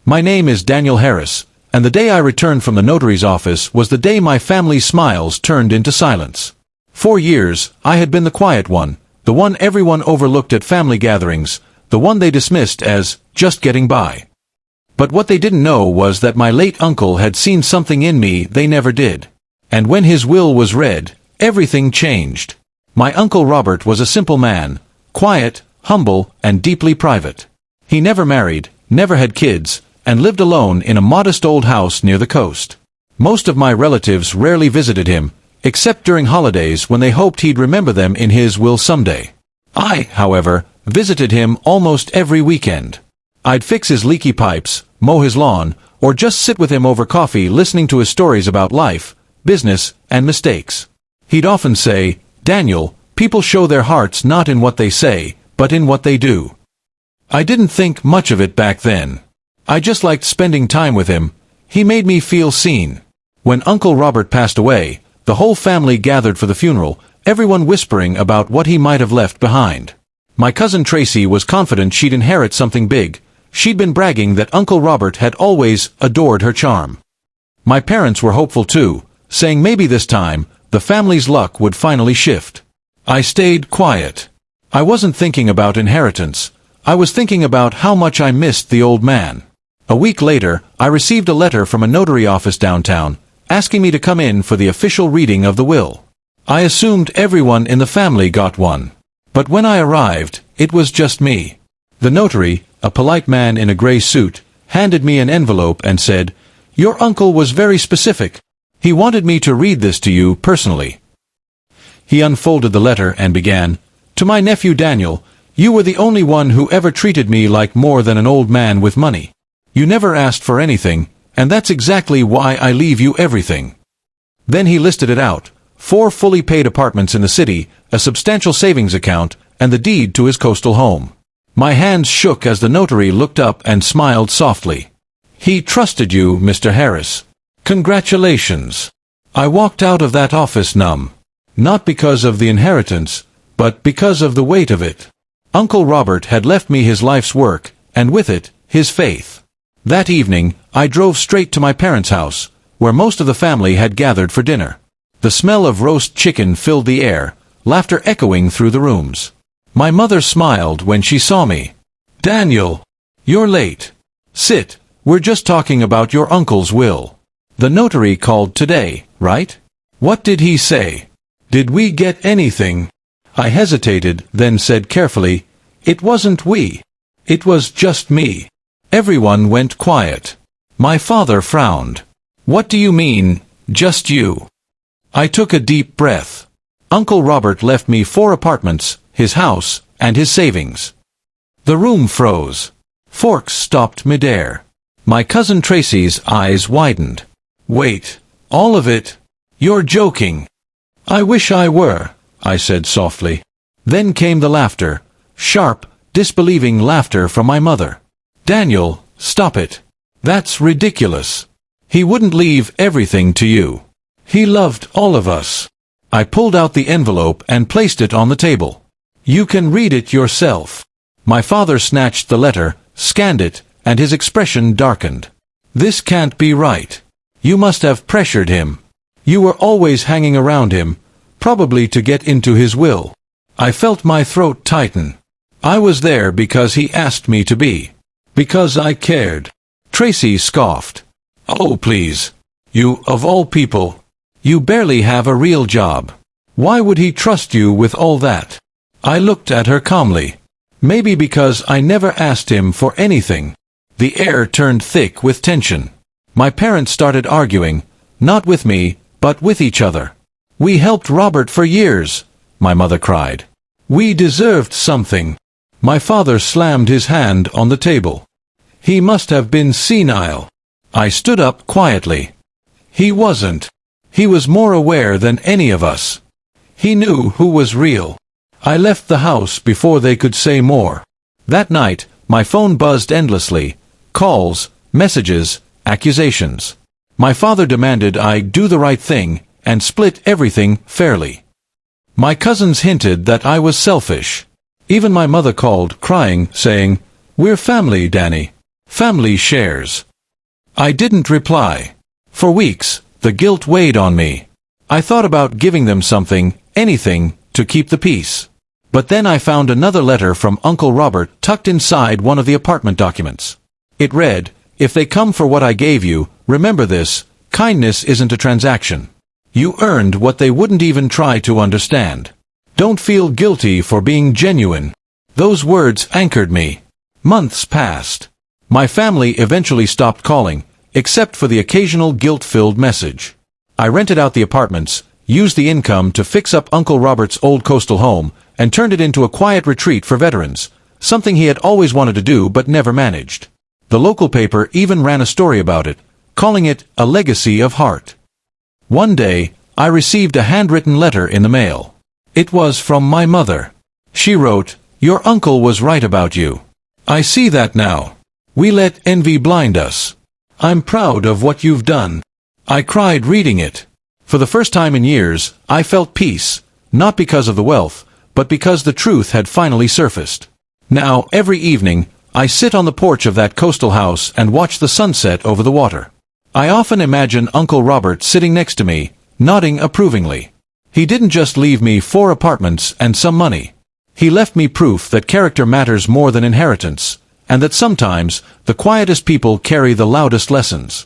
My name is Daniel Harris, and the day I returned from the notary's office was the day my family's smiles turned into silence. For years, I had been the quiet one, the one everyone overlooked at family gatherings, the one they dismissed as just getting by. But what they didn't know was that my late uncle had seen something in me they never did. And when his will was read, everything changed. My Uncle Robert was a simple man, quiet, humble, and deeply private. He never married, never had kids, and lived alone in a modest old house near the coast. Most of my relatives rarely visited him, except during holidays when they hoped he'd remember them in his will someday. I, however, visited him almost every weekend. I'd fix his leaky pipes, mow his lawn, or just sit with him over coffee listening to his stories about life, business, and mistakes. He'd often say, "Daniel, people show their hearts not in what they say, but in what they do." I didn't think much of it back then. I just liked spending time with him. He made me feel seen. When Uncle Robert passed away, the whole family gathered for the funeral, everyone whispering about what he might have left behind. My cousin Tracy was confident she'd inherit something big. She'd been bragging that Uncle Robert had always adored her charm. My parents were hopeful too, saying maybe this time, the family's luck would finally shift. I stayed quiet. I wasn't thinking about inheritance. I was thinking about how much I missed the old man. A week later, I received a letter from a notary office downtown, asking me to come in for the official reading of the will. I assumed everyone in the family got one. But when I arrived, it was just me. The notary, a polite man in a gray suit, handed me an envelope and said, "Your uncle was very specific. He wanted me to read this to you personally." He unfolded the letter and began, "To my nephew Daniel, you were the only one who ever treated me like more than an old man with money. You never asked for anything, and that's exactly why I leave you everything." Then he listed it out: 4 fully paid apartments in the city, a substantial savings account, and the deed to his coastal home. My hands shook as the notary looked up and smiled softly. "He trusted you, Mr. Harris. Congratulations." I walked out of that office numb. Not because of the inheritance, but because of the weight of it. Uncle Robert had left me his life's work, and with it, his faith. That evening, I drove straight to my parents' house, where most of the family had gathered for dinner. The smell of roast chicken filled the air, laughter echoing through the rooms. My mother smiled when she saw me. "Daniel, you're late. Sit, we're just talking about your uncle's will. The notary called today, right? What did he say? Did we get anything?" I hesitated, then said carefully, "It wasn't we. It was just me." Everyone went quiet. My father frowned. "What do you mean, just you?" I took a deep breath. Uncle Robert left me 4 apartments, his house, and his savings. The room froze. Forks stopped midair. My cousin Tracy's eyes widened. "Wait, all of it? You're joking." "I wish I were," I said softly. Then came the laughter, sharp, disbelieving laughter from my mother. "Daniel, stop it. That's ridiculous. He wouldn't leave everything to you. He loved all of us." I pulled out the envelope and placed it on the table. "You can read it yourself." My father snatched the letter, scanned it, and his expression darkened. "This can't be right. You must have pressured him. You were always hanging around him, probably to get into his will." I felt my throat tighten. "I was there because he asked me to be. Because I cared." Tracy scoffed. "Oh, please. You, of all people. You barely have a real job. Why would he trust you with all that?" I looked at her calmly. "Maybe because I never asked him for anything." The air turned thick with tension. My parents started arguing, not with me, but with each other. "We helped Robert for years," my mother cried. "We deserved something." My father slammed his hand on the table. "He must have been senile." I stood up quietly. "He wasn't. He was more aware than any of us. He knew who was real." I left the house before they could say more. That night, my phone buzzed endlessly. Calls, messages, accusations. My father demanded I do the right thing and split everything fairly. My cousins hinted that I was selfish. Even my mother called, crying, saying, "We're family, Danny. Family shares. I didn't reply. For weeks, the guilt weighed on me. I thought about giving them something, anything, to keep the peace. But then I found another letter from Uncle Robert tucked inside one of the apartment documents. It read, "If they come for what I gave you, remember this, kindness isn't a transaction. You earned what they wouldn't even try to understand. Don't feel guilty for being genuine." Those words anchored me. Months passed. My family eventually stopped calling, except for the occasional guilt-filled message. I rented out the apartments, used the income to fix up Uncle Robert's old coastal home, and turned it into a quiet retreat for veterans, something he had always wanted to do but never managed. The local paper even ran a story about it, calling it a legacy of heart. One day, I received a handwritten letter in the mail. It was from my mother. She wrote, "Your uncle was right about you. I see that now. We let envy blind us. I'm proud of what you've done." I cried reading it. For the first time in years, I felt peace, not because of the wealth, but because the truth had finally surfaced. Now, every evening, I sit on the porch of that coastal house and watch the sunset over the water. I often imagine Uncle Robert sitting next to me, nodding approvingly. He didn't just leave me 4 apartments and some money. He left me proof that character matters more than inheritance, and that sometimes the quietest people carry the loudest lessons.